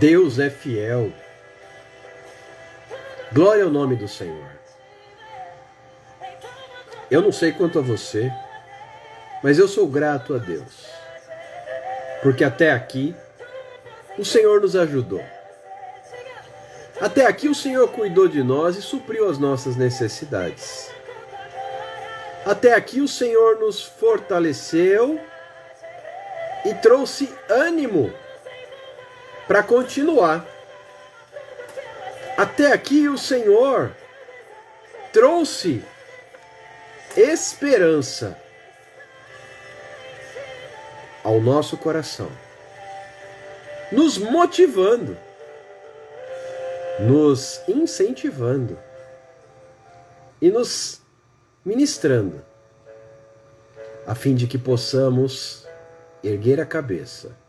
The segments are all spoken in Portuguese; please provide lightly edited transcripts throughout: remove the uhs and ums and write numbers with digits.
Deus é fiel. Glória ao nome do Senhor. Eu não sei quanto a você, mas eu sou grato a Deus, porque até aqui o Senhor nos ajudou. Até aqui o Senhor cuidou de nós e supriu as nossas necessidades. Até aqui o Senhor nos fortaleceu e trouxe ânimo para continuar. Até aqui o Senhor trouxe esperança ao nosso coração, nos motivando, nos incentivando e nos ministrando, a fim de que possamos erguer a cabeça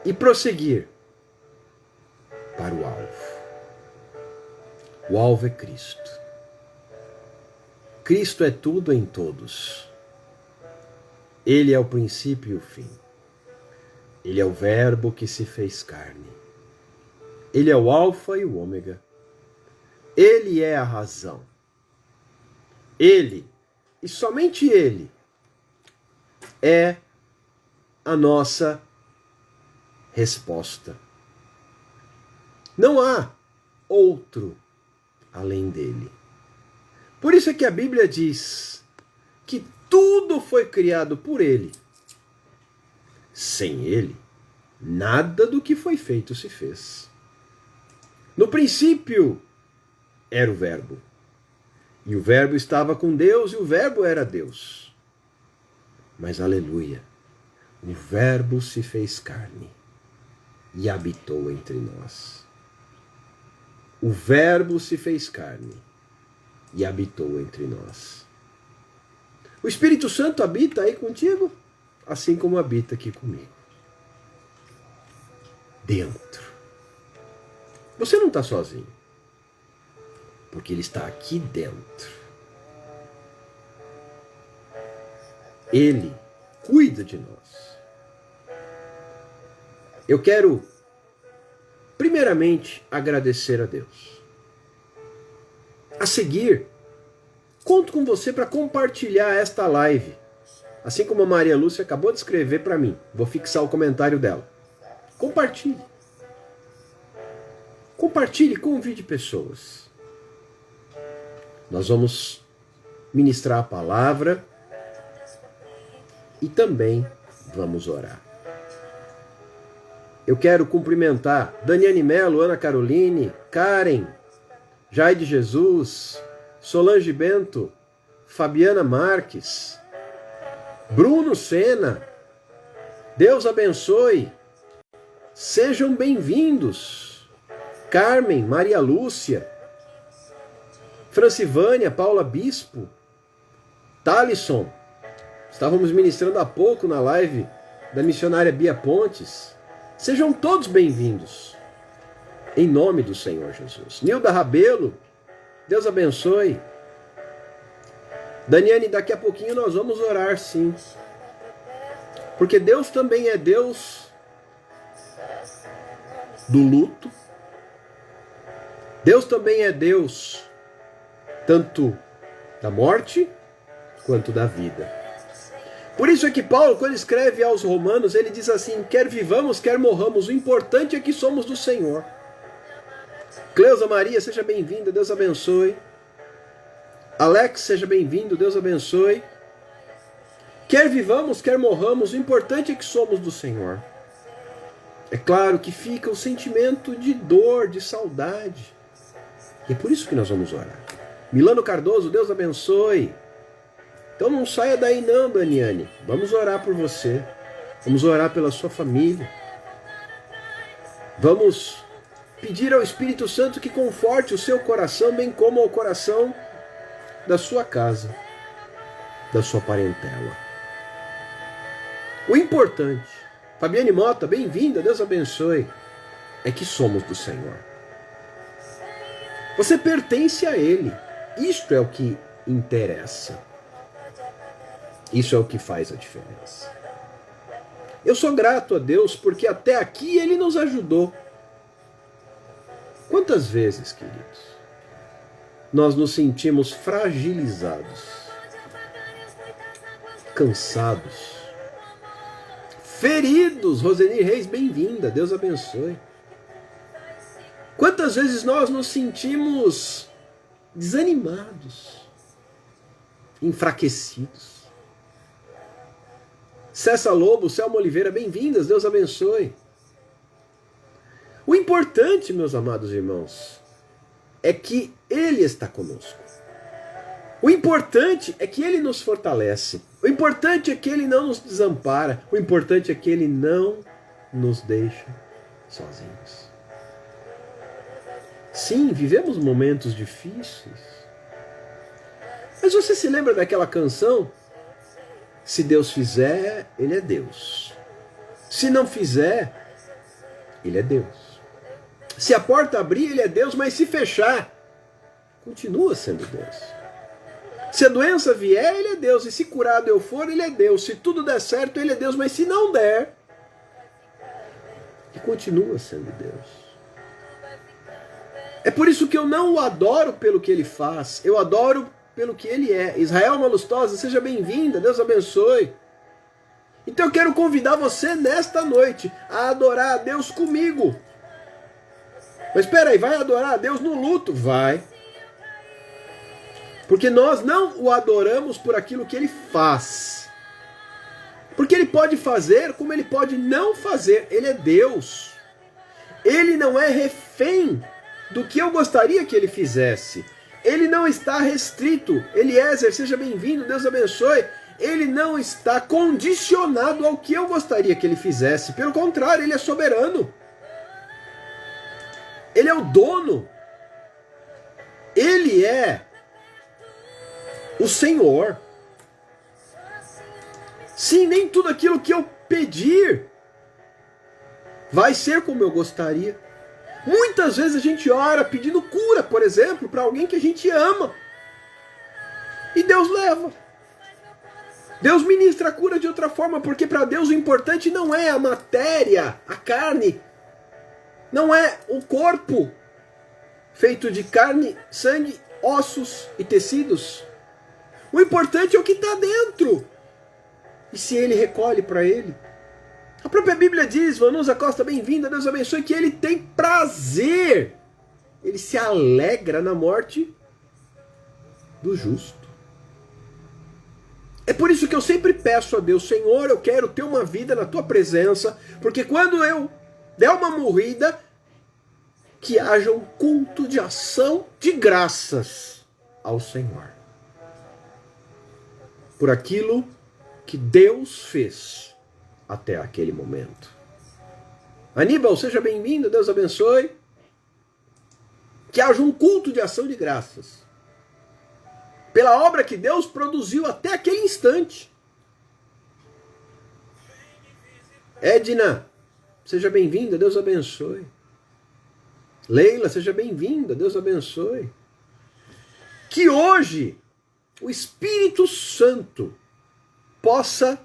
e prosseguir para o alvo. O alvo é Cristo. Cristo é tudo em todos. Ele é o princípio e o fim. Ele é o Verbo que se fez carne. Ele é o Alfa e o Ômega. Ele é a razão. Ele, e somente Ele, é a nossa resposta. Não há outro além dele. Por isso é que a Bíblia diz que tudo foi criado por ele. Sem ele, nada do que foi feito se fez. No princípio era o Verbo. E o Verbo estava com Deus e o Verbo era Deus. Mas, aleluia, o Verbo se fez carne e habitou entre nós. O Verbo se fez carne e habitou entre nós. O Espírito Santo habita aí contigo, assim como habita aqui comigo. Dentro. Você não está sozinho, porque Ele está aqui dentro. Ele cuida de nós. Eu quero, primeiramente, agradecer a Deus. A seguir, conto com você para compartilhar esta live. Assim como a Maria Lúcia acabou de escrever para mim. Vou fixar o comentário dela. Compartilhe. Compartilhe, convide pessoas. Nós vamos ministrar a palavra e também vamos orar. Eu quero cumprimentar Daniane Melo, Ana Caroline, Karen, Jaide Jesus, Solange Bento, Fabiana Marques, Bruno Sena. Deus abençoe. Sejam bem-vindos. Carmen, Maria Lúcia, Francivânia, Paula Bispo, Talisson. Estávamos ministrando há pouco na live da missionária Bia Pontes. Sejam todos bem-vindos. Em nome do Senhor Jesus. Nilda Rabelo, Deus abençoe. Daniane, daqui a pouquinho nós vamos orar, sim. Porque Deus também é Deus do luto. Deus também é Deus tanto da morte quanto da vida. Por isso é que Paulo, quando escreve aos Romanos, ele diz assim: quer vivamos, quer morramos, o importante é que somos do Senhor. Cleusa Maria, seja bem-vinda, Deus abençoe. Alex, seja bem-vindo, Deus abençoe. Quer vivamos, quer morramos, o importante é que somos do Senhor. É claro que fica o sentimento de dor, de saudade. E é por isso que nós vamos orar. Milano Cardoso, Deus abençoe. Então não saia daí não, Daniane. Vamos orar por você. Vamos orar pela sua família. Vamos pedir ao Espírito Santo que conforte o seu coração, bem como ao coração da sua casa, da sua parentela. O importante, Fabiane Mota, bem-vinda, Deus abençoe, é que somos do Senhor. Você pertence a Ele. Isto é o que interessa. Isso é o que faz a diferença. Eu sou grato a Deus porque até aqui Ele nos ajudou. Quantas vezes, queridos, nós nos sentimos fragilizados, cansados, feridos? Roseni Reis, bem-vinda, Deus abençoe. Quantas vezes nós nos sentimos desanimados, enfraquecidos? Cessa Lobo, Selma Oliveira, bem-vindas, Deus abençoe. O importante, meus amados irmãos, é que Ele está conosco. O importante é que Ele nos fortalece. O importante é que Ele não nos desampara. O importante é que Ele não nos deixa sozinhos. Sim, vivemos momentos difíceis. Mas você se lembra daquela canção? Se Deus fizer, Ele é Deus. Se não fizer, Ele é Deus. Se a porta abrir, Ele é Deus, mas se fechar, continua sendo Deus. Se a doença vier, Ele é Deus. E se curado eu for, Ele é Deus. Se tudo der certo, Ele é Deus. Mas se não der, Ele continua sendo Deus. É por isso que eu não o adoro pelo que Ele faz. Eu adoro pelo que Ele é. Israel Malustosa, seja bem-vinda. Deus abençoe. Então eu quero convidar você nesta noite a adorar a Deus comigo. Mas espera aí, vai adorar a Deus no luto? Vai. Porque nós não o adoramos por aquilo que Ele faz. Porque Ele pode fazer como Ele pode não fazer. Ele é Deus. Ele não é refém do que eu gostaria que Ele fizesse. Ele não está restrito. Eliezer, seja bem-vindo, Deus abençoe. Ele não está condicionado ao que eu gostaria que Ele fizesse. Pelo contrário, Ele é soberano. Ele é o dono. Ele é o Senhor. Sim, nem tudo aquilo que eu pedir vai ser como eu gostaria. Muitas vezes a gente ora pedindo cura, por exemplo, para alguém que a gente ama. E Deus leva. Deus ministra a cura de outra forma, porque para Deus o importante não é a matéria, a carne. Não é o corpo feito de carne, sangue, ossos e tecidos. O importante é o que está dentro. E se Ele recolhe para Ele. A própria Bíblia diz, Vanusa Costa, bem-vinda, Deus abençoe, que Ele tem prazer. Ele se alegra na morte do justo. É por isso que eu sempre peço a Deus, Senhor, eu quero ter uma vida na Tua presença, porque quando eu der uma morrida, que haja um culto de ação de graças ao Senhor. Por aquilo que Deus fez até aquele momento. Aníbal, seja bem-vindo, Deus abençoe. Que haja um culto de ação de graças. Pela obra que Deus produziu até aquele instante. Edna, seja bem-vinda, Deus abençoe. Leila, seja bem-vinda, Deus abençoe. Que hoje o Espírito Santo possa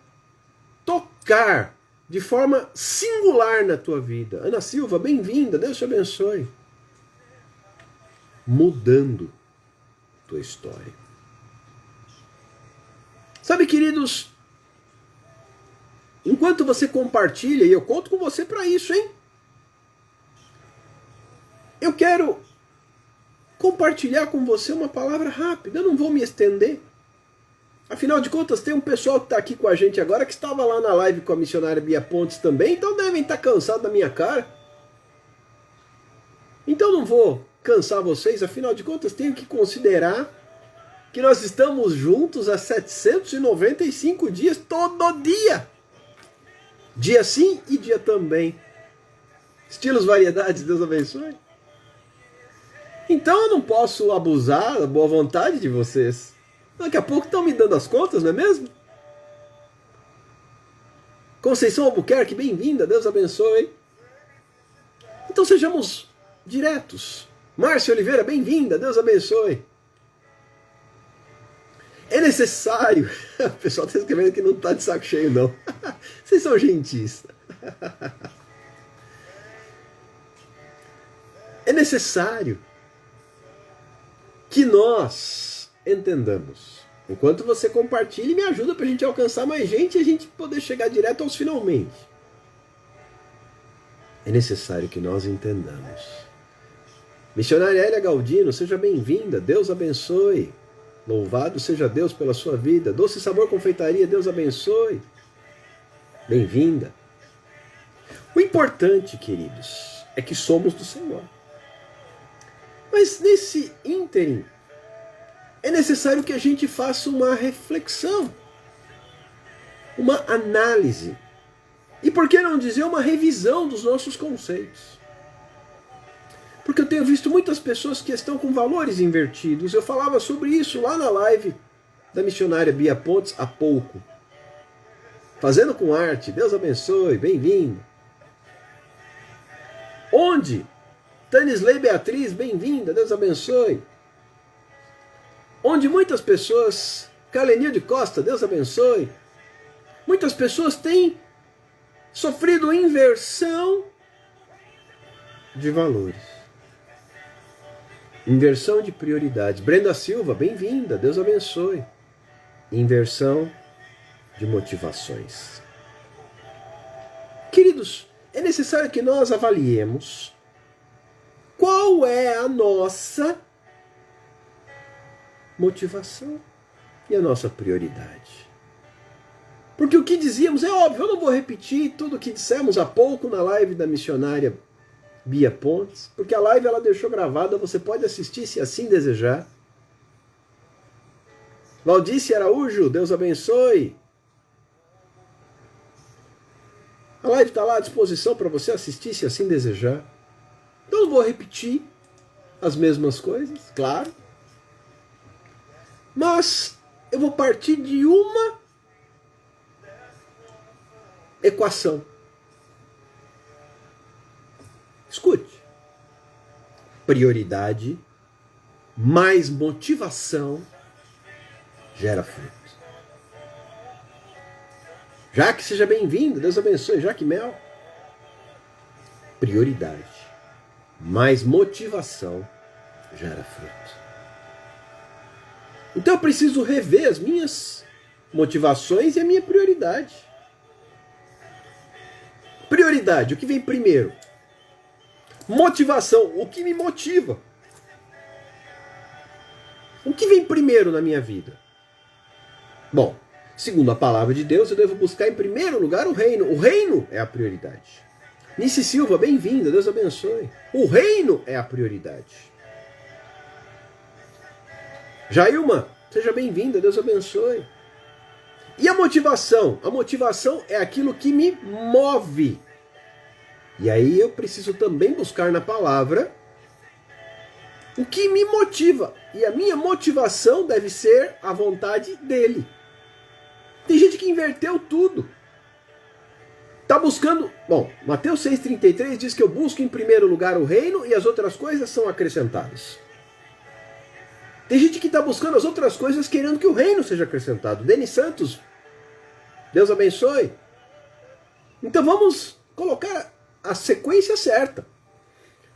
tocar de forma singular na tua vida. Ana Silva, bem-vinda, Deus te abençoe. Mudando tua história. Sabe, queridos, enquanto você compartilha, e eu conto com você para isso, hein? Eu quero compartilhar com você uma palavra rápida, eu não vou me estender. Afinal de contas, tem um pessoal que está aqui com a gente agora que estava lá na live com a missionária Bia Pontes também, então devem estar cansados da minha cara. Então não vou cansar vocês, afinal de contas, tenho que considerar que nós estamos juntos há 795 dias, todo dia. Dia sim e dia também. Estilos, variedades, Deus abençoe. Então eu não posso abusar da boa vontade de vocês. Daqui a pouco estão me dando as contas, não é mesmo? Conceição Albuquerque, bem-vinda, Deus abençoe. Então sejamos diretos. Márcia Oliveira, bem-vinda, Deus abençoe. É necessário. O pessoal está escrevendo que não está de saco cheio, não. Vocês são gentis. É necessário que nós entendamos. Enquanto você compartilha, me ajuda para a gente alcançar mais gente e a gente poder chegar direto aos finalmente. É necessário que nós entendamos. Missionária Hélia Galdino, seja bem-vinda. Deus abençoe. Louvado seja Deus pela sua vida. Doce Sabor Confeitaria, Deus abençoe. Bem-vinda. O importante, queridos, é que somos do Senhor. Mas nesse ínterim, é necessário que a gente faça uma reflexão, uma análise. E por que não dizer uma revisão dos nossos conceitos? Porque eu tenho visto muitas pessoas que estão com valores invertidos. Eu falava sobre isso lá na live da missionária Bia Pontes há pouco. Fazendo com arte, Deus abençoe, bem-vindo. Onde? Tanisley Beatriz, bem-vinda, Deus abençoe. Onde muitas pessoas, Calenil de Costa, Deus abençoe. Muitas pessoas têm sofrido inversão de valores. Inversão de prioridades. Brenda Silva, bem-vinda, Deus abençoe. Inversão de motivações. Queridos, é necessário que nós avaliemos qual é a nossa motivação e a nossa prioridade. Porque o que dizíamos é óbvio, eu não vou repetir tudo o que dissemos há pouco na live da missionária Bia Pontes, porque a live ela deixou gravada, você pode assistir se assim desejar. Valdice Araújo, Deus abençoe. A live está lá à disposição para você assistir se assim desejar. Eu não vou repetir as mesmas coisas, claro. Mas eu vou partir de uma equação. Escute. Prioridade mais motivação gera fruto. Jaque, seja bem-vindo. Deus abençoe. Jaque Mel. Prioridade mais motivação gera fruto. Então eu preciso rever as minhas motivações e a minha prioridade. Prioridade, o que vem primeiro? Motivação, o que me motiva? O que vem primeiro na minha vida? Bom, segundo a palavra de Deus, eu devo buscar em primeiro lugar o reino. O reino é a prioridade. Nice Silva, bem-vinda, Deus abençoe. O reino é a prioridade. Jailma, seja bem-vinda, Deus abençoe. E a motivação? A motivação é aquilo que me move. E aí eu preciso também buscar na palavra o que me motiva. E a minha motivação deve ser a vontade dele. Tem gente que inverteu tudo. Está buscando... Bom, Mateus 6,33 diz que eu busco em primeiro lugar o reino e as outras coisas são acrescentadas. Tem gente que está buscando as outras coisas querendo que o reino seja acrescentado. Denis Santos, Deus abençoe. Então vamos colocar a sequência certa.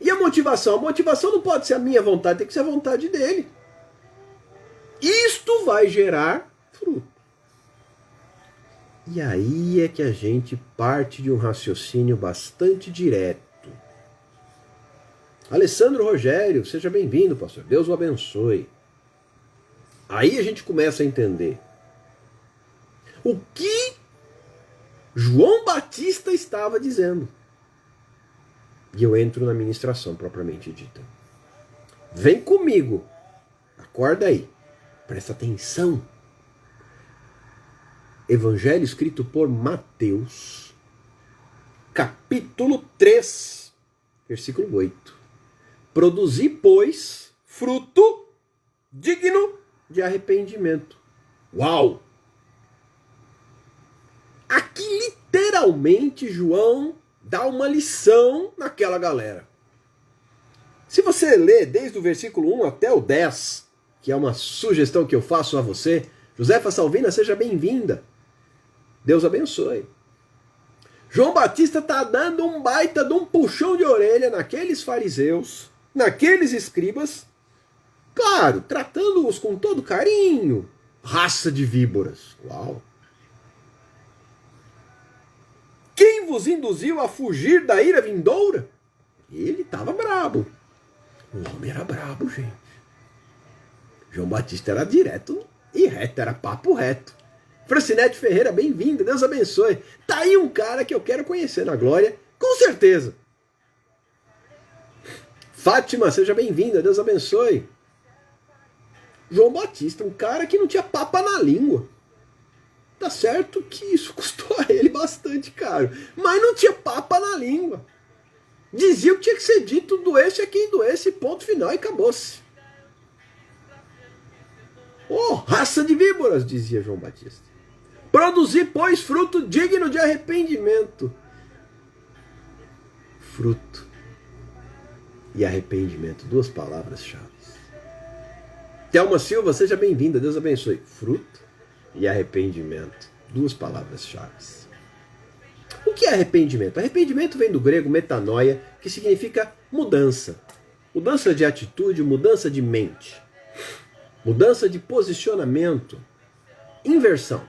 E a motivação? A motivação não pode ser a minha vontade, tem que ser a vontade dele. Isto vai gerar fruto. E aí é que a gente parte de um raciocínio bastante direto. Alessandro Rogério, seja bem-vindo, pastor. Deus o abençoe. Aí a gente começa a entender o que João Batista estava dizendo. E eu entro na ministração propriamente dita. Vem comigo. Acorda aí. Presta atenção. Evangelho escrito por Mateus, capítulo 3, versículo 8. Produzi, pois, fruto digno de arrependimento. Uau! Aqui literalmente João dá uma lição naquela galera. Se você ler desde o versículo 1 até o 10, que é uma sugestão que eu faço a você, Josefa Salvina, seja bem-vinda. Deus abençoe. João Batista está dando um baita de um puxão de orelha naqueles fariseus, naqueles escribas, claro, tratando-os com todo carinho. Raça de víboras. Uau! Quem vos induziu a fugir da ira vindoura? Ele estava brabo. O homem era brabo, gente. João Batista era direto e reto, era papo reto. Francinete Ferreira, bem-vinda, Deus abençoe. Tá aí um cara que eu quero conhecer na glória, com certeza. Fátima, seja bem-vinda, Deus abençoe. João Batista, um cara que não tinha papa na língua. Tá certo que isso custou a ele bastante caro, mas não tinha papa na língua. Dizia o que tinha que ser dito, doesse a quem doesse, ponto final, e acabou-se. Oh, raça de víboras, dizia João Batista. Produzir, pois, fruto digno de arrependimento. Fruto e arrependimento, duas palavras-chave. Thelma Silva, seja bem-vinda, Deus abençoe. Fruto e arrependimento, duas palavras-chave. O que é arrependimento? Arrependimento vem do grego metanoia, que significa mudança. Mudança de atitude, mudança de mente. Mudança de posicionamento. Inversão.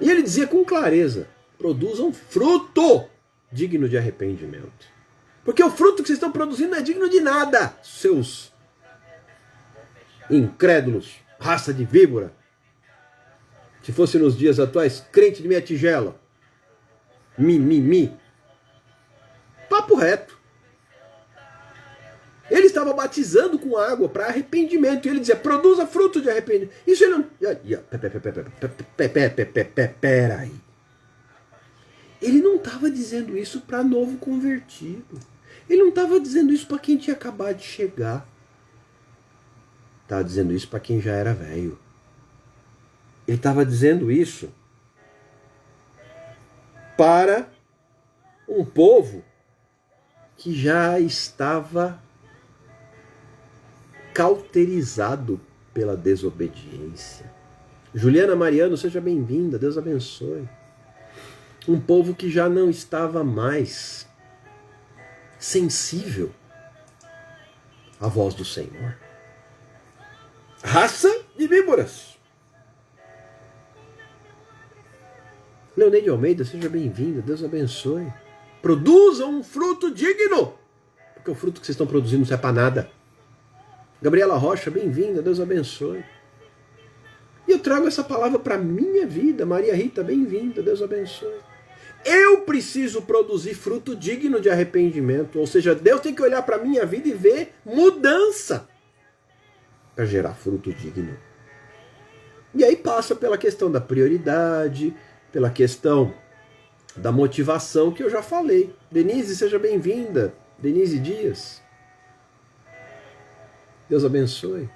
E ele dizia com clareza, produzam fruto digno de arrependimento. Porque o fruto que vocês estão produzindo não é digno de nada, seus incrédulos, raça de víbora. Se fosse nos dias atuais, crente de meia tigela. Mi. Papo reto. Ele estava batizando com água para arrependimento. E ele dizia, produza fruto de arrependimento. Isso ele não... Peraí. Ele não estava dizendo isso para novo convertido. Ele não estava dizendo isso para quem tinha acabado de chegar. Estava dizendo isso para quem já era velho. Ele estava dizendo isso para um povo que já estava cauterizado pela desobediência. Juliana Mariano, seja bem-vinda, Deus abençoe. Um povo que já não estava mais sensível à voz do Senhor. Raça de víboras. Leoneide Almeida, seja bem-vinda, Deus abençoe. Produzam um fruto digno, porque o fruto que vocês estão produzindo não serve para nada. Gabriela Rocha, bem-vinda, Deus abençoe. E eu trago essa palavra para a minha vida. Maria Rita, bem-vinda, Deus abençoe. Eu preciso produzir fruto digno de arrependimento. Ou seja, Deus tem que olhar para a minha vida e ver mudança para gerar fruto digno. E aí passa pela questão da prioridade, pela questão da motivação que eu já falei. Denise, seja bem-vinda. Denise Dias. Deus abençoe.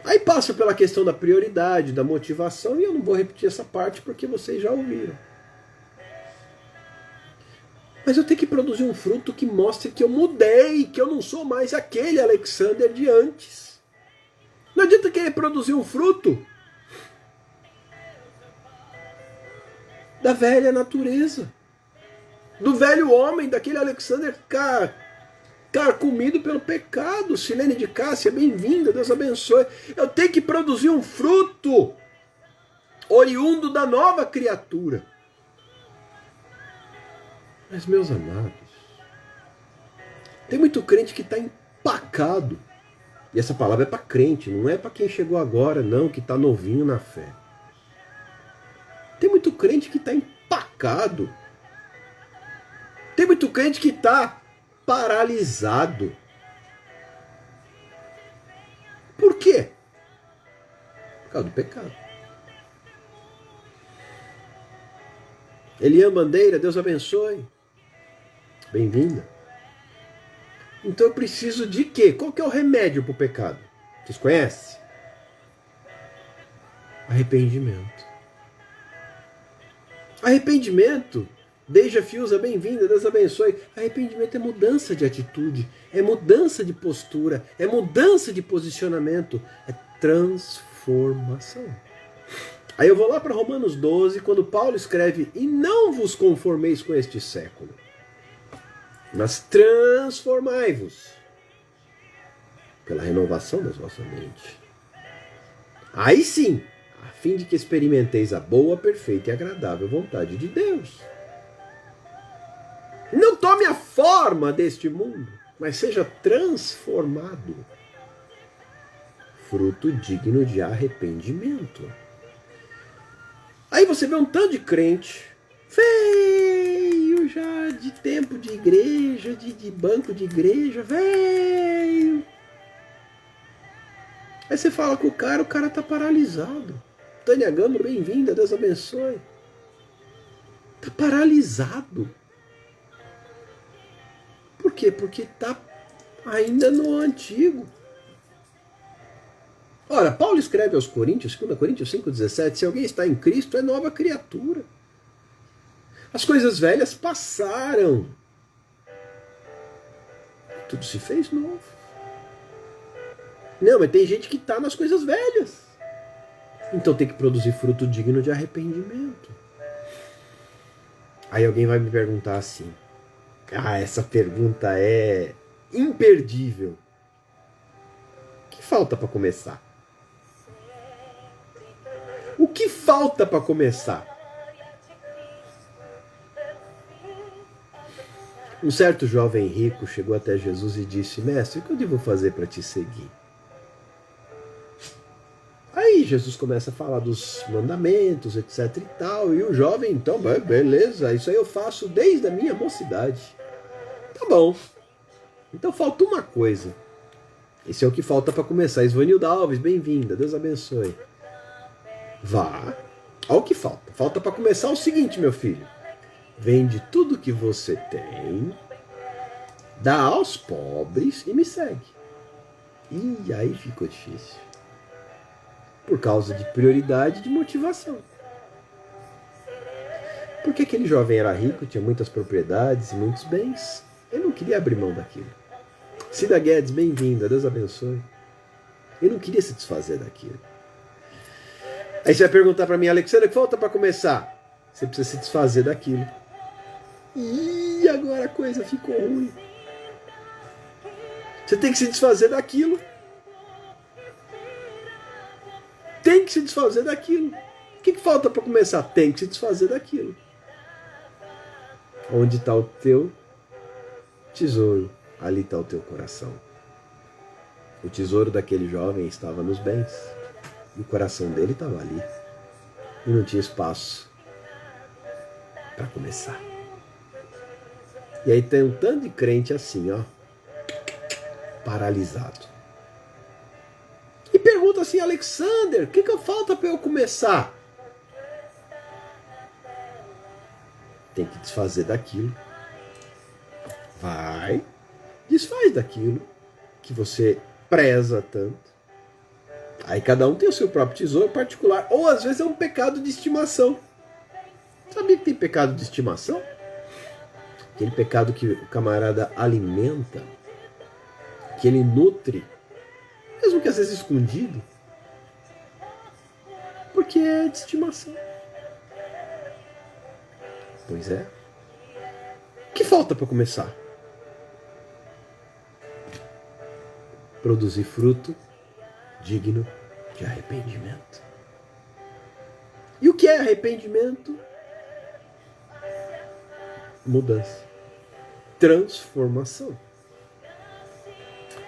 Aí passa pela questão da prioridade, da motivação, e eu não vou repetir essa parte porque vocês já ouviram. Mas eu tenho que produzir um fruto que mostre que eu mudei, que eu não sou mais aquele Alexander de antes. Não adianta querer produzir um fruto da velha natureza, do velho homem, daquele Alexander carcomido pelo pecado. Silene de Cássia, bem-vinda, Deus abençoe. Eu tenho que produzir um fruto oriundo da nova criatura. Mas, meus amados, tem muito crente que está empacado. E essa palavra é para crente, não é para quem chegou agora, não, que está novinho na fé. Tem muito crente que está empacado. Tem muito crente que está paralisado. Por quê? Por causa do pecado. Eliane Bandeira, Deus abençoe. Bem-vinda. Então eu preciso de quê? Qual que é o remédio para o pecado? Vocês conhecem? Arrependimento. Arrependimento. Deja Fiuza, bem-vinda, Deus abençoe. Arrependimento é mudança de atitude, é mudança de postura, é mudança de posicionamento, é transformação. Aí eu vou lá para Romanos 12, quando Paulo escreve: e não vos conformeis com este século, mas transformai-vos pela renovação das vossas mentes. Aí sim, a fim de que experimenteis a boa, perfeita e agradável vontade de Deus. Não tome a forma deste mundo, mas seja transformado, fruto digno de arrependimento. Aí você vê um tanto de crente, veio já de tempo de igreja, de banco de igreja, veio. Aí você fala com o cara tá paralisado. Tânia Gama, bem-vinda, Deus abençoe. Tá paralisado. Por quê? Porque tá ainda no antigo. Ora, Paulo escreve aos Coríntios, 2 Coríntios 5,17, se alguém está em Cristo, é nova criatura. As coisas velhas passaram. Tudo se fez novo. Não, mas tem gente que está nas coisas velhas. Então tem que produzir fruto digno de arrependimento. Aí alguém vai me perguntar assim, essa pergunta é imperdível. O que falta para começar? O que falta para começar? Um certo jovem rico chegou até Jesus e disse: mestre, o que eu devo fazer para te seguir? Aí Jesus começa a falar dos mandamentos, etc e tal, e o jovem, então, beleza, isso aí eu faço desde a minha mocidade. Tá bom. Então falta uma coisa. Esse é o que falta para começar. Isvanilda Alves, bem-vinda, Deus abençoe. Vá. Olha o que falta. Falta para começar o seguinte, meu filho. Vende tudo que você tem, dá aos pobres e me segue. E aí ficou difícil. Por causa de prioridade e de motivação. Porque aquele jovem era rico, tinha muitas propriedades e muitos bens. Ele não queria abrir mão daquilo. Cida Guedes, bem-vinda, Deus abençoe. Ele não queria se desfazer daquilo. Aí você vai perguntar para mim, Alexandre, o que falta para começar? Você precisa se desfazer daquilo. E agora a coisa ficou ruim. Você tem que se desfazer daquilo. Tem que se desfazer daquilo. O que falta para começar? Tem que se desfazer daquilo. Onde está o teu tesouro, ali está o teu coração. O tesouro daquele jovem estava nos bens. E o coração dele estava ali. E não tinha espaço para começar. E aí tem um tanto de crente assim, ó, paralisado. E pergunta assim, Alexander, o que falta para eu começar? Tem que desfazer daquilo. Vai, desfaz daquilo que você preza tanto. Aí cada um tem o seu próprio tesouro particular. Ou às vezes é um pecado de estimação. Sabia que tem pecado de estimação? Aquele pecado que o camarada alimenta, que ele nutre, mesmo que às vezes escondido, porque é de estimação. Pois é. O que falta para começar? Produzir fruto digno de arrependimento. E o que é arrependimento? Mudança. Transformação.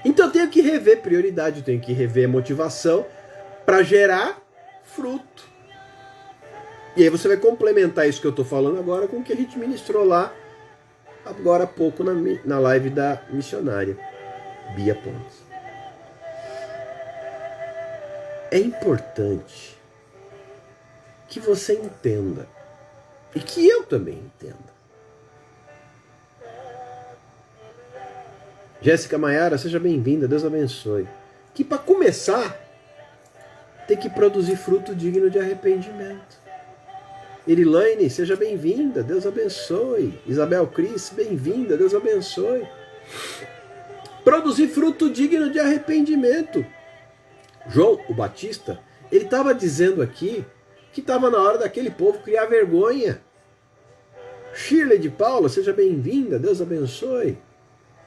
Então eu tenho que rever prioridade, eu tenho que rever motivação para gerar fruto. E aí você vai complementar isso que eu estou falando agora com o que a gente ministrou lá agora há pouco na live da missionária Bia Pontes. É importante que você entenda e que eu também entenda. Jéssica Maiara, seja bem-vinda, Deus abençoe. Que para começar, tem que produzir fruto digno de arrependimento. Irilaine, seja bem-vinda, Deus abençoe. Isabel Cris, bem-vinda, Deus abençoe. Produzir fruto digno de arrependimento. João, o Batista, ele estava dizendo aqui que estava na hora daquele povo criar vergonha. Shirley de Paula, seja bem-vinda, Deus abençoe.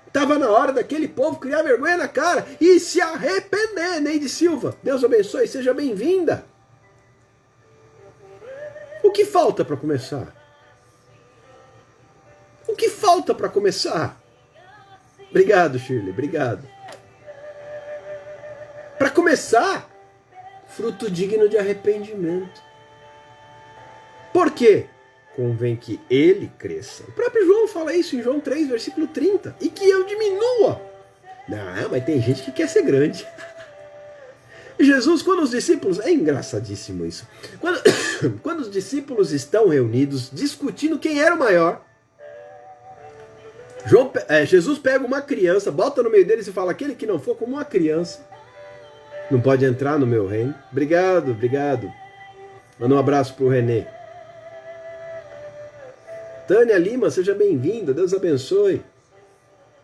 Estava na hora daquele povo criar vergonha na cara e se arrepender. Neide Silva, Deus abençoe, seja bem-vinda. O que falta para começar? O que falta para começar? Obrigado, Shirley, obrigado. Para começar, fruto digno de arrependimento. Por quê? Convém que ele cresça. O próprio João fala isso em João 3, versículo 30. E que eu diminua. Não, mas tem gente que quer ser grande. Jesus, quando os discípulos... É engraçadíssimo isso. Quando os discípulos estão reunidos, discutindo quem era o maior, Jesus pega uma criança, bota no meio deles e fala, aquele que não for como uma criança, não pode entrar no meu reino. Obrigado, obrigado. Manda um abraço pro Renê. Tânia Lima, seja bem-vinda, Deus abençoe.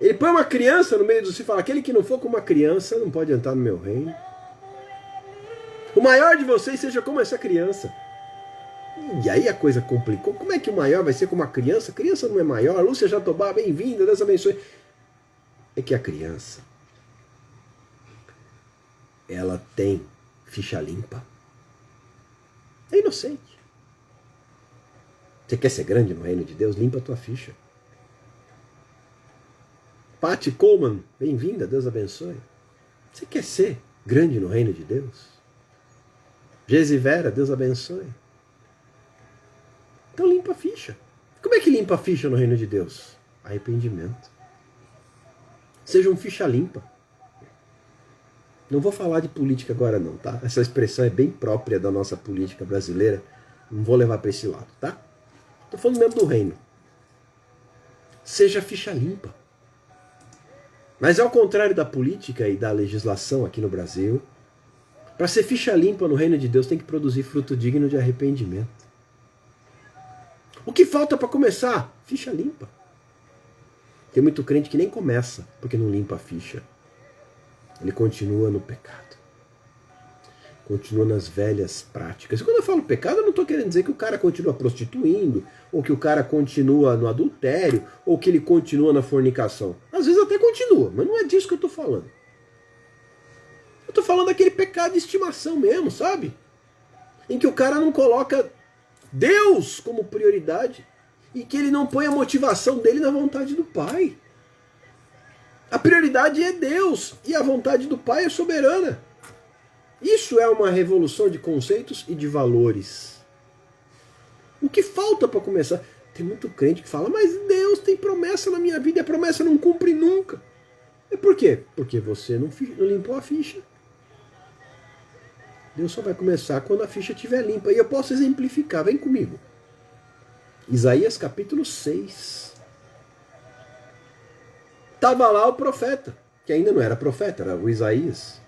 Ele põe uma criança no meio dos e fala, aquele que não for como uma criança não pode entrar no meu reino. O maior de vocês seja como essa criança. E aí a coisa complicou. Como é que o maior vai ser como uma criança? A criança não é maior. Lúcia Jatobá, bem-vinda, Deus abençoe. É que a criança, ela tem ficha limpa. É inocente. Você quer ser grande no reino de Deus? Limpa a tua ficha. Patty Coleman, bem-vinda, Deus abençoe. Você quer ser grande no reino de Deus? Gesivera, Deus abençoe. Então limpa a ficha. Como é que limpa a ficha no reino de Deus? Arrependimento. Seja um ficha limpa. Não vou falar de política agora não, tá? Essa expressão é bem própria da nossa política brasileira. Não vou levar para esse lado, tá? Estou falando mesmo do reino. Seja ficha limpa. Mas ao contrário da política e da legislação aqui no Brasil, para ser ficha limpa no reino de Deus tem que produzir fruto digno de arrependimento. O que falta para começar? Ficha limpa. Tem muito crente que nem começa porque não limpa a ficha. Ele continua no pecado. Continua nas velhas práticas. E quando eu falo pecado, eu não estou querendo dizer que o cara continua prostituindo, ou que o cara continua no adultério, ou que ele continua na fornicação. Às vezes até continua, mas não é disso que eu estou falando. Eu estou falando daquele pecado de estimação mesmo, sabe? Em que o cara não coloca Deus como prioridade e que ele não põe a motivação dele na vontade do Pai. A prioridade é Deus e a vontade do Pai é soberana. Isso é uma revolução de conceitos e de valores. O que falta para começar? Tem muito crente que fala, mas Deus tem promessa na minha vida e a promessa não cumpre nunca. E por quê? Porque você não limpou a ficha. Deus só vai começar quando a ficha estiver limpa. E eu posso exemplificar, vem comigo. Isaías capítulo 6. Estava lá o profeta, que ainda não era profeta, era o Isaías,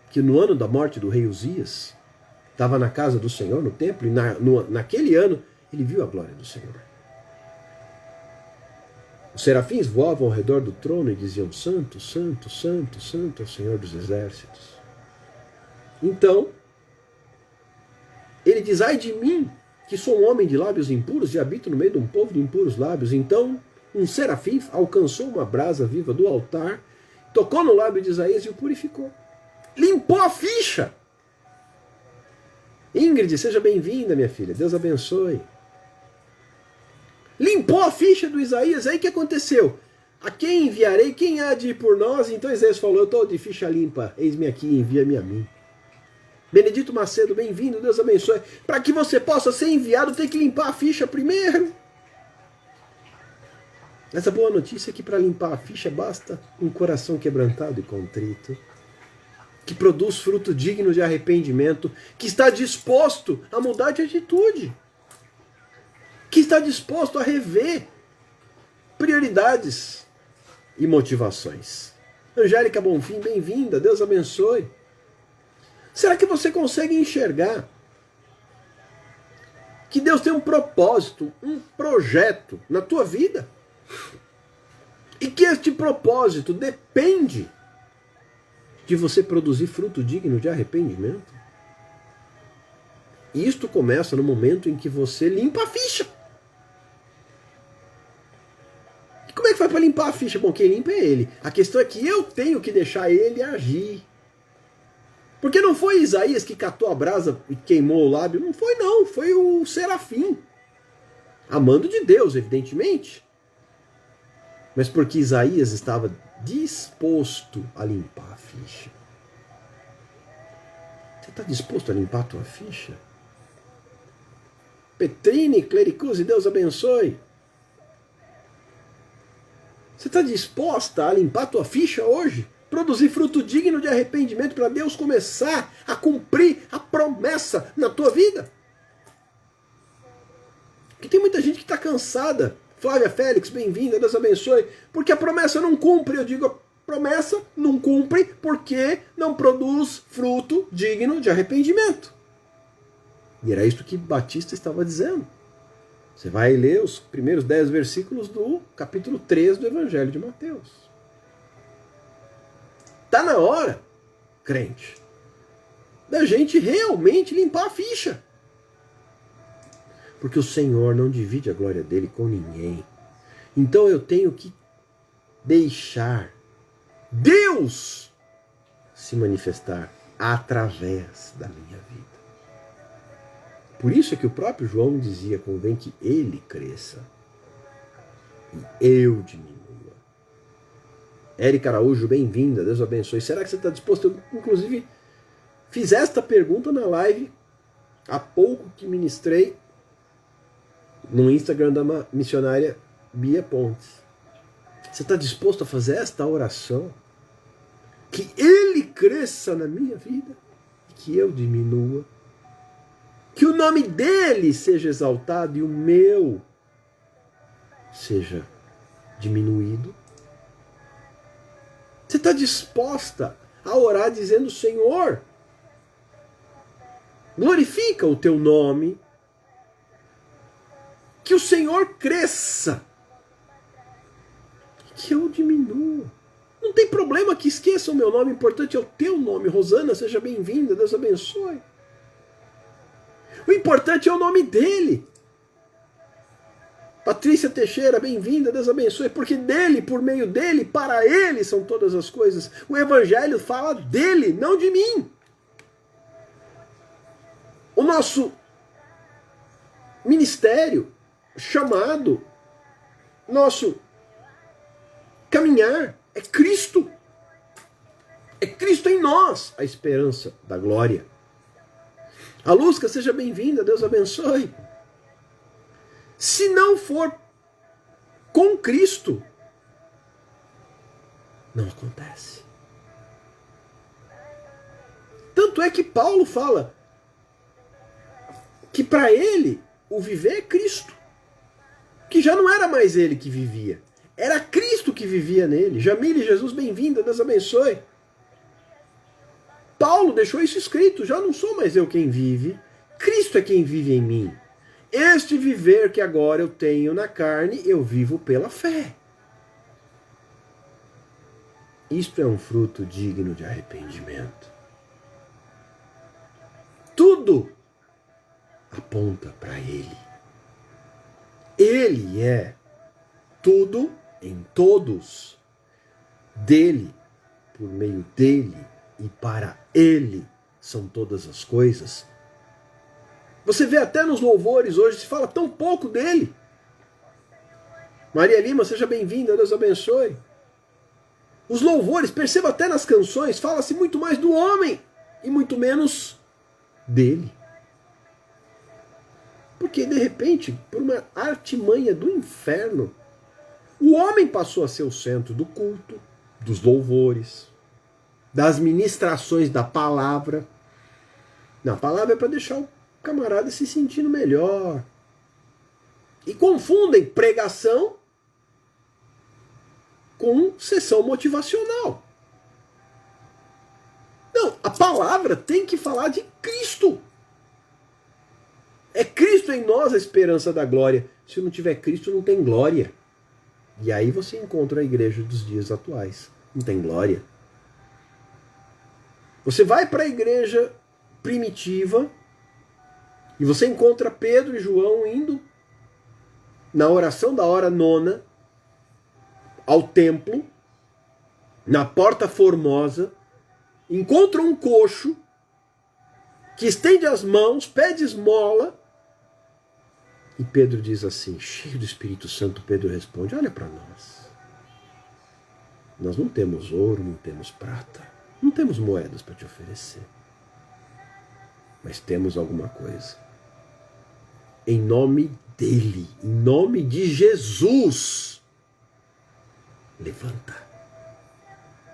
que no ano da morte do rei Uzias, estava na casa do Senhor, no templo, e naquele ano ele viu a glória do Senhor. Os serafins voavam ao redor do trono e diziam, santo, santo, santo, santo é o Senhor dos exércitos. Então, ele diz, ai de mim, que sou um homem de lábios impuros e habito no meio de um povo de impuros lábios. Então, um serafim alcançou uma brasa viva do altar, tocou no lábio de Isaías e o purificou. Limpou a ficha. Ingrid, seja bem-vinda, minha filha. Deus abençoe. Limpou a ficha do Isaías. Aí o que aconteceu? A quem enviarei? Quem há de ir por nós? Então Isaías falou, eu estou de ficha limpa. Eis-me aqui, envia-me a mim. Benedito Macedo, bem-vindo. Deus abençoe. Para que você possa ser enviado, tem que limpar a ficha primeiro. Essa boa notícia é que para limpar a ficha basta um coração quebrantado e contrito, que produz fruto digno de arrependimento, que está disposto a mudar de atitude, que está disposto a rever prioridades e motivações. Angélica Bonfim, bem-vinda, Deus abençoe. Será que você consegue enxergar que Deus tem um propósito, um projeto na tua vida? E que este propósito depende de você produzir fruto digno de arrependimento? Isto começa no momento em que você limpa a ficha. E como é que faz para limpar a ficha? Bom, quem limpa é ele. A questão é que eu tenho que deixar ele agir. Porque não foi Isaías que catou a brasa e queimou o lábio. Não foi, não. Foi o serafim. Amando de Deus, evidentemente. Mas porque Isaías estava disposto a limpar a ficha. Você está disposto a limpar a tua ficha? Petrine, Clericuse, Deus abençoe. Você está disposta a limpar a tua ficha hoje? Produzir fruto digno de arrependimento para Deus começar a cumprir a promessa na tua vida? Porque tem muita gente que está cansada. Flávia Félix, bem-vinda, Deus abençoe. Porque a promessa não cumpre. Eu digo, a promessa não cumpre porque não produz fruto digno de arrependimento. E era isso que Batista estava dizendo. Você vai ler os primeiros 10 versículos do capítulo 3 do Evangelho de Mateus. Está na hora, crente, da gente realmente limpar a ficha. Porque o Senhor não divide a glória dele com ninguém. Então eu tenho que deixar Deus se manifestar através da minha vida. Por isso é que o próprio João dizia, convém que ele cresça e eu diminua. Érica Araújo, bem-vinda, Deus abençoe. Será que você está disposto? Eu, inclusive, fiz esta pergunta na live há pouco que ministrei no Instagram da missionária Bia Pontes. Você está disposto a fazer esta oração? Que ele cresça na minha vida e que eu diminua. Que o nome dele seja exaltado e o meu seja diminuído. Você está disposta a orar dizendo, Senhor, glorifica o teu nome, que o Senhor cresça, que eu diminua. Não tem problema que esqueça o meu nome, o importante é o teu nome. Rosana, seja bem-vinda, Deus abençoe. O importante é o nome dele. Patrícia Teixeira, bem-vinda, Deus abençoe, porque dele, por meio dele, para ele são todas as coisas. O Evangelho fala dele, não de mim. O nosso ministério, chamado, nosso caminhar é Cristo. É Cristo em nós, a esperança da glória. A Luzca, seja bem-vinda, Deus abençoe. Se não for com Cristo, não acontece. Tanto é que Paulo fala que para ele o viver é Cristo. Que já não era mais ele que vivia. Era Cristo que vivia nele. Jamile, Jesus, bem-vinda, Deus abençoe. Paulo deixou isso escrito. Já não sou mais eu quem vive. Cristo é quem vive em mim. Este viver que agora eu tenho na carne, eu vivo pela fé. Isto é um fruto digno de arrependimento. Tudo aponta para Ele. Ele é tudo em todos. Dele, por meio dele e para Ele são todas as coisas. Você vê até nos louvores hoje, se fala tão pouco dele. Maria Lima, seja bem-vinda, Deus abençoe. Os louvores, perceba até nas canções, fala-se muito mais do homem e muito menos dele. Porque, de repente, por uma artimanha do inferno, o homem passou a ser o centro do culto, dos louvores, das ministrações da palavra. Não, a palavra é para deixar o camarada se sentindo melhor. E confundem pregação com sessão motivacional. Não, a palavra tem que falar de Cristo. É Cristo em nós a esperança da glória. Se não tiver Cristo, não tem glória. E aí você encontra a igreja dos dias atuais. Não tem glória. Você vai para a igreja primitiva, E você encontra Pedro e João indo na oração da hora nona ao templo, na Porta Formosa, encontram um coxo que estende as mãos, pede esmola, e Pedro diz assim, cheio do Espírito Santo, Pedro responde, olha para nós. Nós não temos ouro, não temos prata, não temos moedas para te oferecer. Mas temos alguma coisa. Em nome dele, em nome de Jesus, levanta.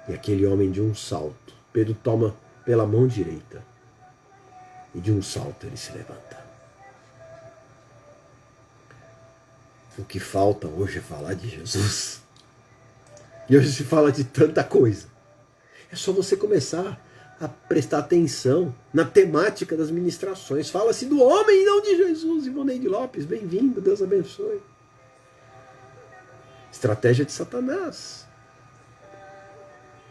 E aquele homem de um salto, Pedro toma pela mão direita, e de um salto ele se levanta. O que falta hoje é falar de Jesus. E hoje se fala de tanta coisa. É só você começar a prestar atenção na temática das ministrações. Fala-se do homem e não de Jesus. Ivoneide Lopes, bem-vindo, Deus abençoe. Estratégia de Satanás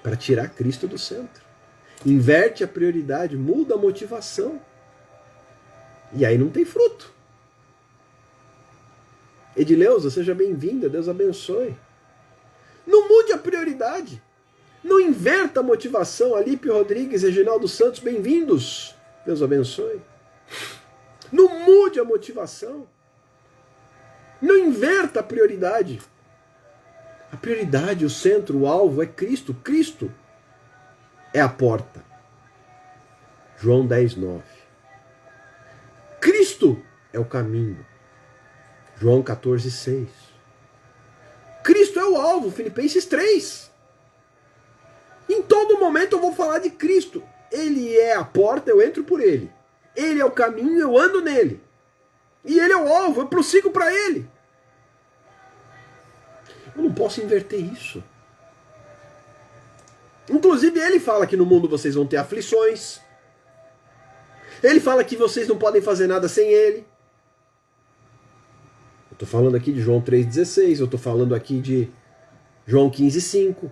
para tirar Cristo do centro. Inverte a prioridade, muda a motivação. E aí não tem fruto. Edileuza, seja bem-vinda, Deus abençoe. Não mude a prioridade. Não inverta a motivação. Alípio Rodrigues, Reginaldo Santos, bem-vindos. Deus abençoe. Não mude a motivação. Não inverta a prioridade. A prioridade, o centro, o alvo é Cristo. Cristo é a porta. João 10:9. Cristo é o caminho. João 14:6. Cristo é o alvo. Filipenses 3. Em todo momento eu vou falar de Cristo. Ele é a porta, eu entro por ele. Ele é o caminho, eu ando nele. E ele é o alvo, eu prossigo para ele. Eu não posso inverter isso. Inclusive ele fala que no mundo vocês vão ter aflições. Ele fala que vocês não podem fazer nada sem ele. Eu estou falando aqui de João 3,16. Eu estou falando aqui de João 15,5.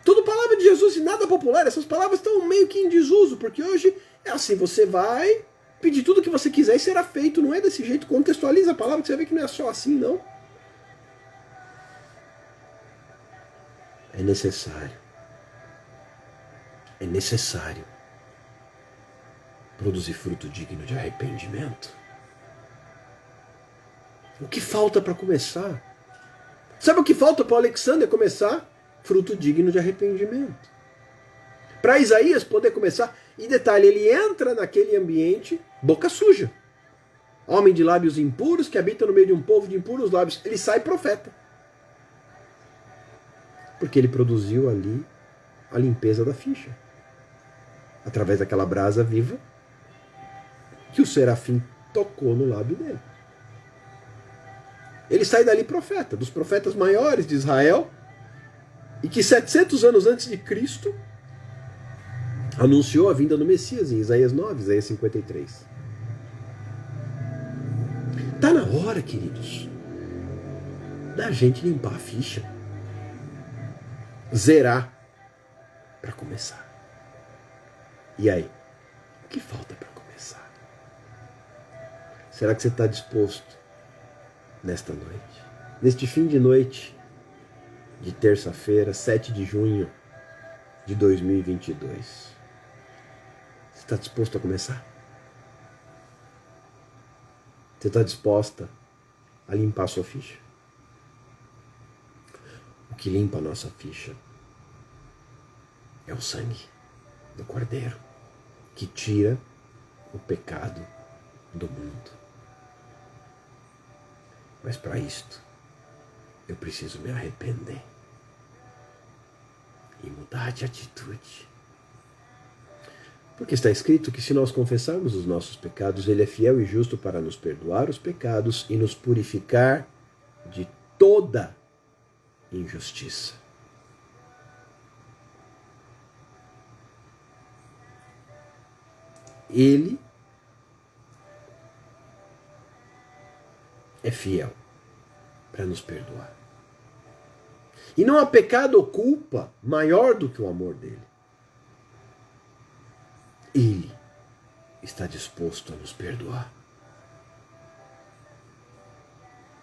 Tudo palavra de Jesus e nada popular. Essas palavras estão meio que em desuso, porque hoje é assim, você vai pedir tudo que você quiser e será feito. Não é desse jeito. Contextualiza a palavra que você vê que não é só assim, não. É necessário. É necessário produzir fruto digno de arrependimento. O que falta para começar? Sabe o que falta para o Alexander começar? Fruto digno de arrependimento. Para Isaías poder começar, e detalhe, ele entra naquele ambiente boca suja. Homem de lábios impuros que habita no meio de um povo de impuros lábios. Ele sai profeta. Porque ele produziu ali a limpeza da ficha. Através daquela brasa viva que o serafim tocou no lábio dele. Ele sai dali profeta, dos profetas maiores de Israel, e que 700 anos antes de Cristo anunciou a vinda do Messias em Isaías 9, Isaías 53. Está na hora, queridos, da gente limpar a ficha. Zerar para começar. E aí? O que falta para começar? Será que você está disposto nesta noite? Neste fim de noite de terça-feira, 7 de junho de 2022. Você está disposto a começar? Você está disposta a limpar a sua ficha? O que limpa a nossa ficha é o sangue do Cordeiro, que tira o pecado do mundo. Mas para isto, eu preciso me arrepender e mudar de atitude. Porque está escrito que se nós confessarmos os nossos pecados, Ele é fiel e justo para nos perdoar os pecados e nos purificar de toda injustiça. Ele é fiel para nos perdoar. E não há pecado ou culpa maior do que o amor dele. Ele está disposto a nos perdoar.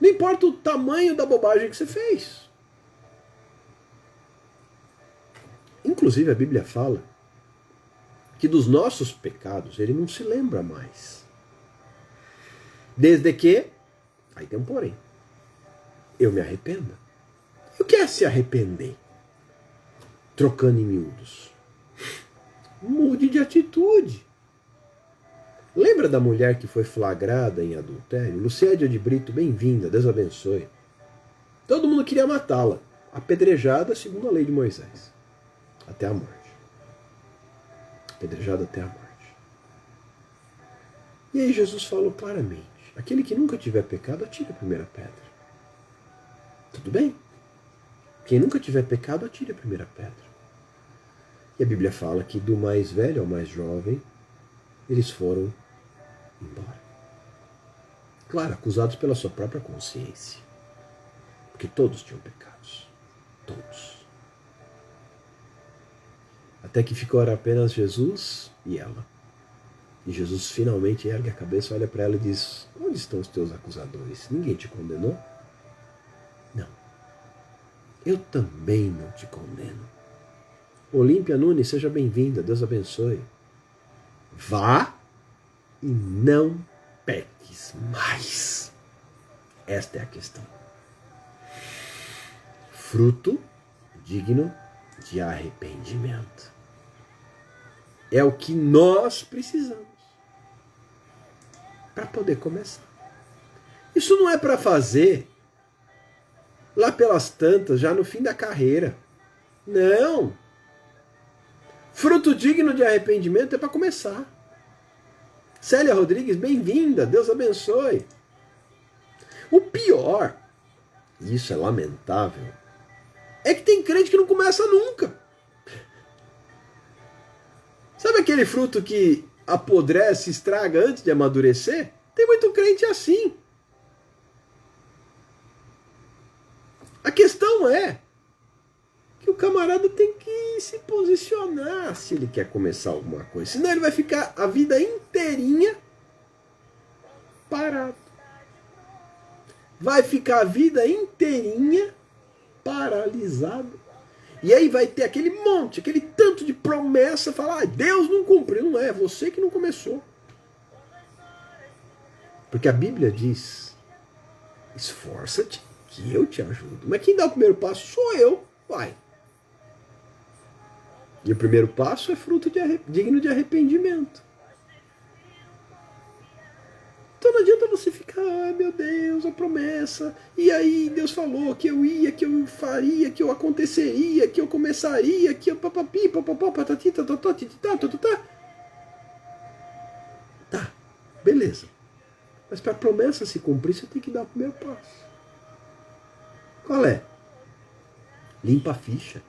Não importa o tamanho da bobagem que você fez. Inclusive a Bíblia fala que dos nossos pecados ele não se lembra mais. Desde que, aí tem um porém, eu me arrependa. E o que é se arrepender? Trocando em miúdos. Mude de atitude. Lembra da mulher que foi flagrada em adultério? Lucédia de Brito, bem-vinda, Deus abençoe. Todo mundo queria matá-la. Apedrejada segundo a lei de Moisés. Até a morte. Apedrejada até a morte. E aí Jesus falou claramente, aquele que nunca tiver pecado, atire a primeira pedra. Tudo bem? Quem nunca tiver pecado, atire a primeira pedra. E a Bíblia fala que do mais velho ao mais jovem, eles foram embora. Claro, acusados pela sua própria consciência. Porque todos tinham pecados. Todos. Até que ficou apenas Jesus e ela. E Jesus finalmente ergue a cabeça, olha para ela e diz, onde estão os teus acusadores? Ninguém te condenou? Não. Eu também não te condeno. Olímpia Nunes, seja bem-vinda, Deus abençoe. Vá e não peques mais. Esta é a questão. Fruto digno de arrependimento. É o que nós precisamos para poder começar. Isso não é para fazer lá pelas tantas, já no fim da carreira. Não. Fruto digno de arrependimento é para começar. Célia Rodrigues, bem-vinda, Deus abençoe. O pior, e isso é lamentável, é que tem crente que não começa nunca. Sabe aquele fruto que apodrece, estraga antes de amadurecer? Tem muito crente assim. A questão é que o camarada tem que se posicionar se ele quer começar alguma coisa. Senão ele vai ficar a vida inteirinha parado. Vai ficar a vida inteirinha paralisado. E aí vai ter aquele monte, aquele tanto de promessa, falar, ah, Deus não cumpriu. Não é, você que não começou. Porque a Bíblia diz, esforça-te que eu te ajudo. Mas quem dá o primeiro passo sou eu. Vai. E o primeiro passo é fruto digno de arrependimento. Então não adianta você ficar, ai meu Deus, a promessa. E aí Deus falou que eu ia, que eu faria, que eu aconteceria, que eu começaria, que eu papapi, papapá, patati, tatatá, tititá, tatatá. Tá, beleza. Mas para a promessa se cumprir, você tem que dar o primeiro passo. Qual é? Limpa a ficha.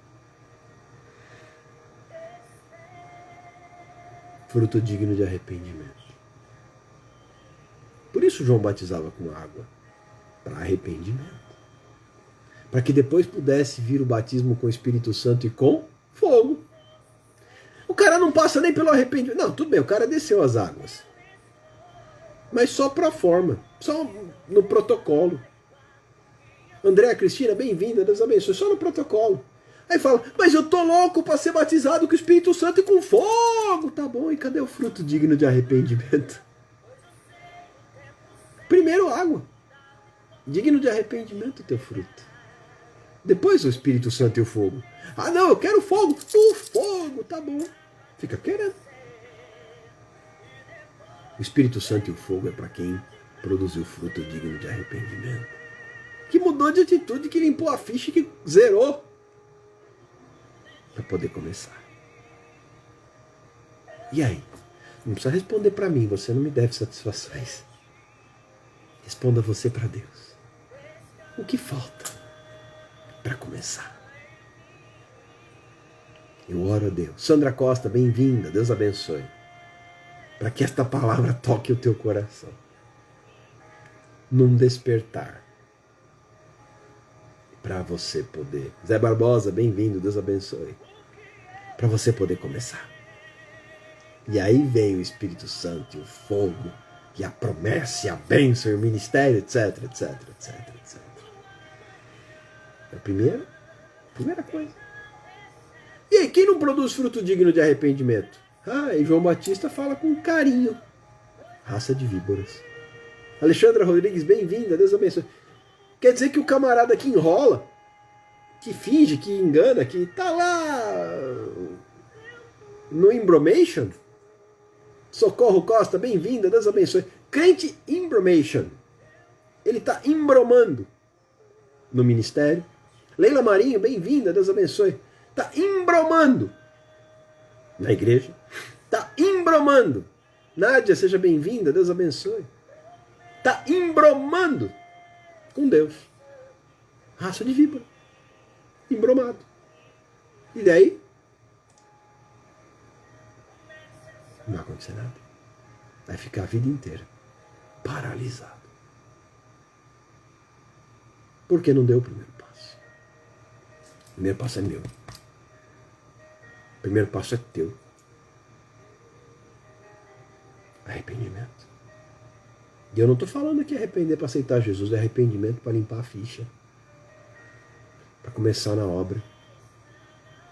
Fruto digno de arrependimento. Por isso João batizava com água. Para arrependimento. Para que depois pudesse vir o batismo com o Espírito Santo e com fogo. O cara não passa nem pelo arrependimento. Não, tudo bem, o cara desceu as águas. Mas só para a forma. Só no protocolo. Andréa Cristina, bem-vinda, Deus abençoe. Só no protocolo. Aí fala, mas eu tô louco para ser batizado com o Espírito Santo e com fogo. Tá bom, e cadê o fruto digno de arrependimento? Primeiro água. Digno de arrependimento o teu fruto. Depois o Espírito Santo e o fogo. Ah não, eu quero fogo. O fogo, tá bom. Fica querendo. O Espírito Santo e o fogo é para quem produziu fruto digno de arrependimento. Que mudou de atitude, que limpou a ficha e que zerou. Para poder começar. E aí? Não precisa responder para mim, você não me deve satisfações. Responda você para Deus. O que falta para começar? Eu oro a Deus. Sandra Costa, bem-vinda, Deus abençoe. Para que esta palavra toque o teu coração. Num despertar. Para você poder. Zé Barbosa, bem-vindo, Deus abençoe. Para você poder começar. E aí vem o Espírito Santo, e o fogo, e a promessa, e a bênção, e o ministério, etc, etc, etc, etc. É a primeira coisa. E aí, quem não produz fruto digno de arrependimento? Ah, e João Batista fala com carinho. Raça de víboras. Alexandra Rodrigues, bem-vinda, Deus abençoe. Quer dizer que o camarada que enrola, que finge, que engana, que tá lá no embromation. Socorro Costa, bem-vinda, Deus abençoe. Crente embromation. Ele está embromando no ministério. Leila Marinho, bem-vinda, Deus abençoe. Está embromando na igreja. Está embromando. Nádia, seja bem-vinda, Deus abençoe. Está embromando com Deus. Raça de víbora. Embromado. E daí? Não vai acontecer nada. Vai ficar a vida inteira paralisado. Porque não deu o primeiro passo. O primeiro passo é meu. O primeiro passo é teu. Arrependimento. E eu não estou falando aqui arrepender para aceitar Jesus, é arrependimento para limpar a ficha. Para começar na obra.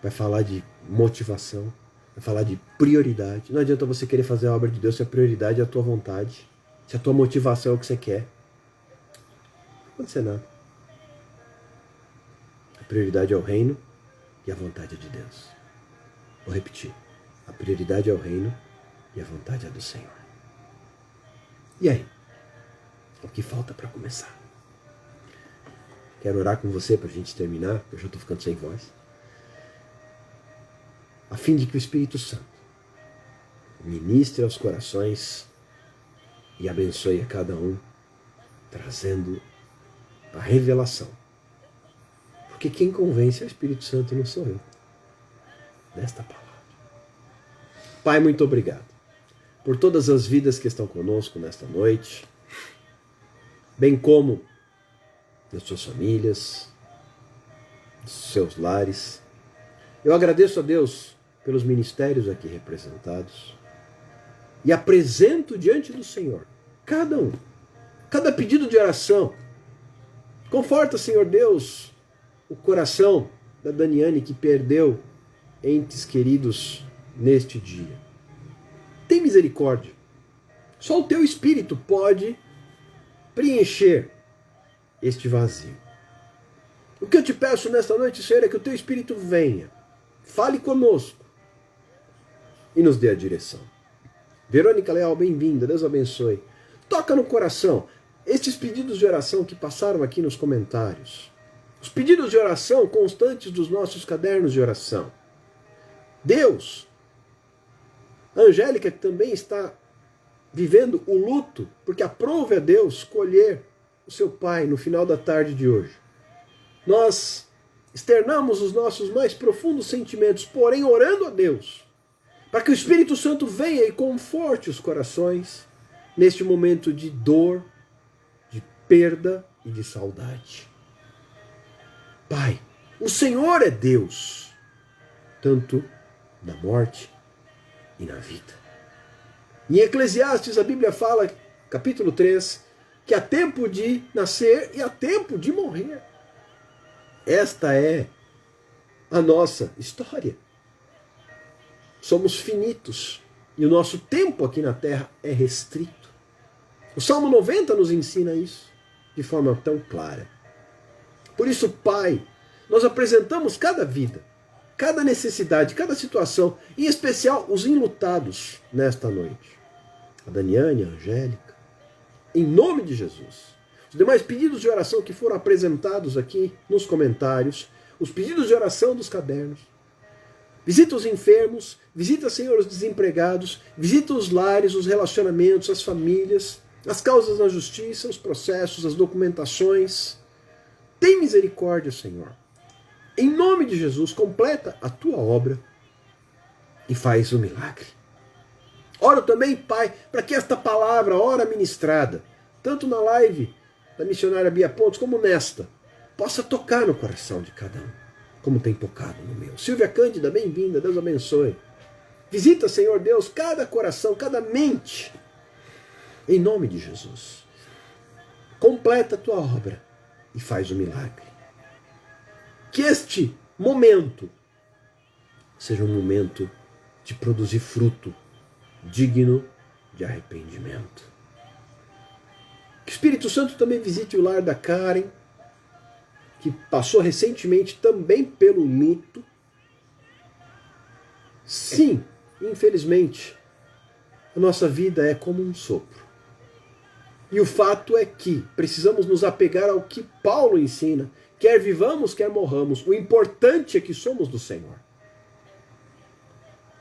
Vai falar de motivação. Vai falar de prioridade. Não adianta você querer fazer a obra de Deus se a prioridade é a tua vontade. Se a tua motivação é o que você quer. Não vai acontecer nada. A prioridade é o reino e a vontade é de Deus. Vou repetir. A prioridade é o reino e a vontade é do Senhor. E aí? O que falta para começar? Quero orar com você para a gente terminar, porque eu já estou ficando sem voz. A fim de que o Espírito Santo ministre aos corações e abençoe a cada um, trazendo a revelação. Porque quem convence é o Espírito Santo, não sou eu. Desta palavra. Pai, muito obrigado por todas as vidas que estão conosco nesta noite, bem como das suas famílias, dos seus lares. Eu agradeço a Deus pelos ministérios aqui representados e apresento diante do Senhor cada um, cada pedido de oração. Conforta, Senhor Deus, o coração da Daniane que perdeu entes queridos neste dia. Tem misericórdia. Só o teu Espírito pode preencher este vazio. O que eu te peço nesta noite, Senhor, é que o teu Espírito venha, fale conosco e nos dê a direção. Verônica Leal, bem-vinda, Deus abençoe. Toca no coração estes pedidos de oração que passaram aqui nos comentários. Os pedidos de oração constantes dos nossos cadernos de oração. Deus, a Angélica que também está vivendo o luto, porque aprove a Deus colher o seu pai no final da tarde de hoje. Nós externamos os nossos mais profundos sentimentos, porém orando a Deus, para que o Espírito Santo venha e conforte os corações neste momento de dor, de perda e de saudade. Pai, o Senhor é Deus, tanto na morte e na vida. Em Eclesiastes a Bíblia fala, capítulo 3, que há tempo de nascer e há tempo de morrer. Esta é a nossa história. Somos finitos e o nosso tempo aqui na terra é restrito. O Salmo 90 nos ensina isso de forma tão clara. Por isso, Pai, nós apresentamos cada vida, cada necessidade, cada situação, em especial os enlutados nesta noite. A Daniane, a Angélica, em nome de Jesus. Os demais pedidos de oração que foram apresentados aqui nos comentários, os pedidos de oração dos cadernos. Visita os enfermos, visita, Senhor, os desempregados, visita os lares, os relacionamentos, as famílias, as causas na justiça, os processos, as documentações. Tem misericórdia, Senhor. Em nome de Jesus, completa a tua obra e faz o milagre. Oro também, Pai, para que esta palavra, ora ministrada, tanto na live da missionária Bia Pontes, como nesta, possa tocar no coração de cada um, como tem tocado no meu. Silvia Cândida, bem-vinda, Deus abençoe. Visita, Senhor Deus, cada coração, cada mente. Em nome de Jesus. Completa a tua obra e faz o milagre. Que este momento seja um momento de produzir fruto digno de arrependimento. Que o Espírito Santo também visite o lar da Karen, que passou recentemente também pelo luto. Sim, infelizmente, a nossa vida é como um sopro. E o fato é que precisamos nos apegar ao que Paulo ensina. Quer vivamos, quer morramos. O importante é que somos do Senhor.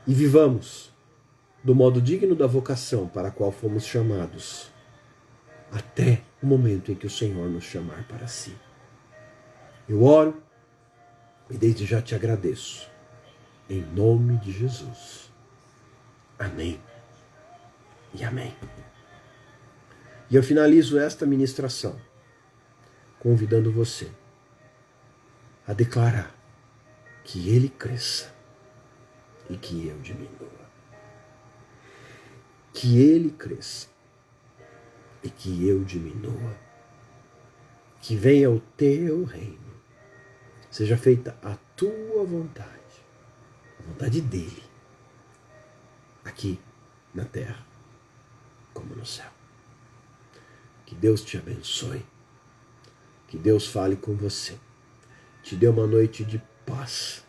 E vivamos do modo digno da vocação para a qual fomos chamados, até o momento em que o Senhor nos chamar para si. Eu oro e desde já te agradeço. Em nome de Jesus. Amém e amém. E eu finalizo esta ministração convidando você a declarar que Ele cresça e que eu diminua. Que Ele cresça e que eu diminua. Que venha o teu reino. Seja feita a tua vontade. A vontade dEle. Aqui na terra como no céu. Que Deus te abençoe. Que Deus fale com você. Te dê uma noite de paz,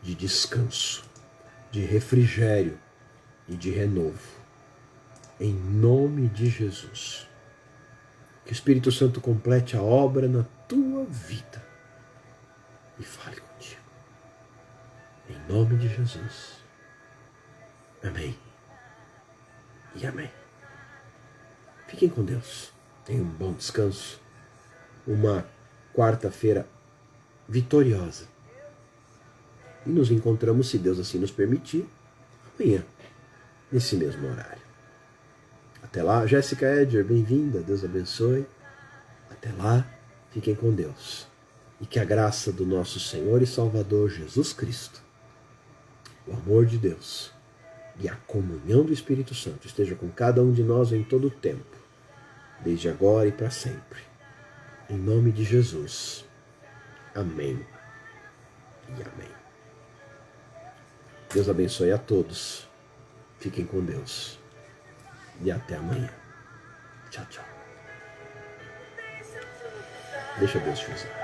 de descanso, de refrigério e de renovo. Em nome de Jesus. Que o Espírito Santo complete a obra na tua vida e fale contigo. Em nome de Jesus. Amém e amém. Fiquem com Deus. Tenham um bom descanso. Uma quarta-feira vitoriosa. E nos encontramos, se Deus assim nos permitir, amanhã, nesse mesmo horário. Até lá, Jéssica Edger, bem-vinda, Deus abençoe. Até lá, fiquem com Deus. E que a graça do nosso Senhor e Salvador Jesus Cristo, o amor de Deus e a comunhão do Espírito Santo esteja com cada um de nós em todo o tempo, desde agora e para sempre. Em nome de Jesus. Amém e amém. Deus abençoe a todos. Fiquem com Deus. E até amanhã. Tchau, tchau. Deixa Deus te usar.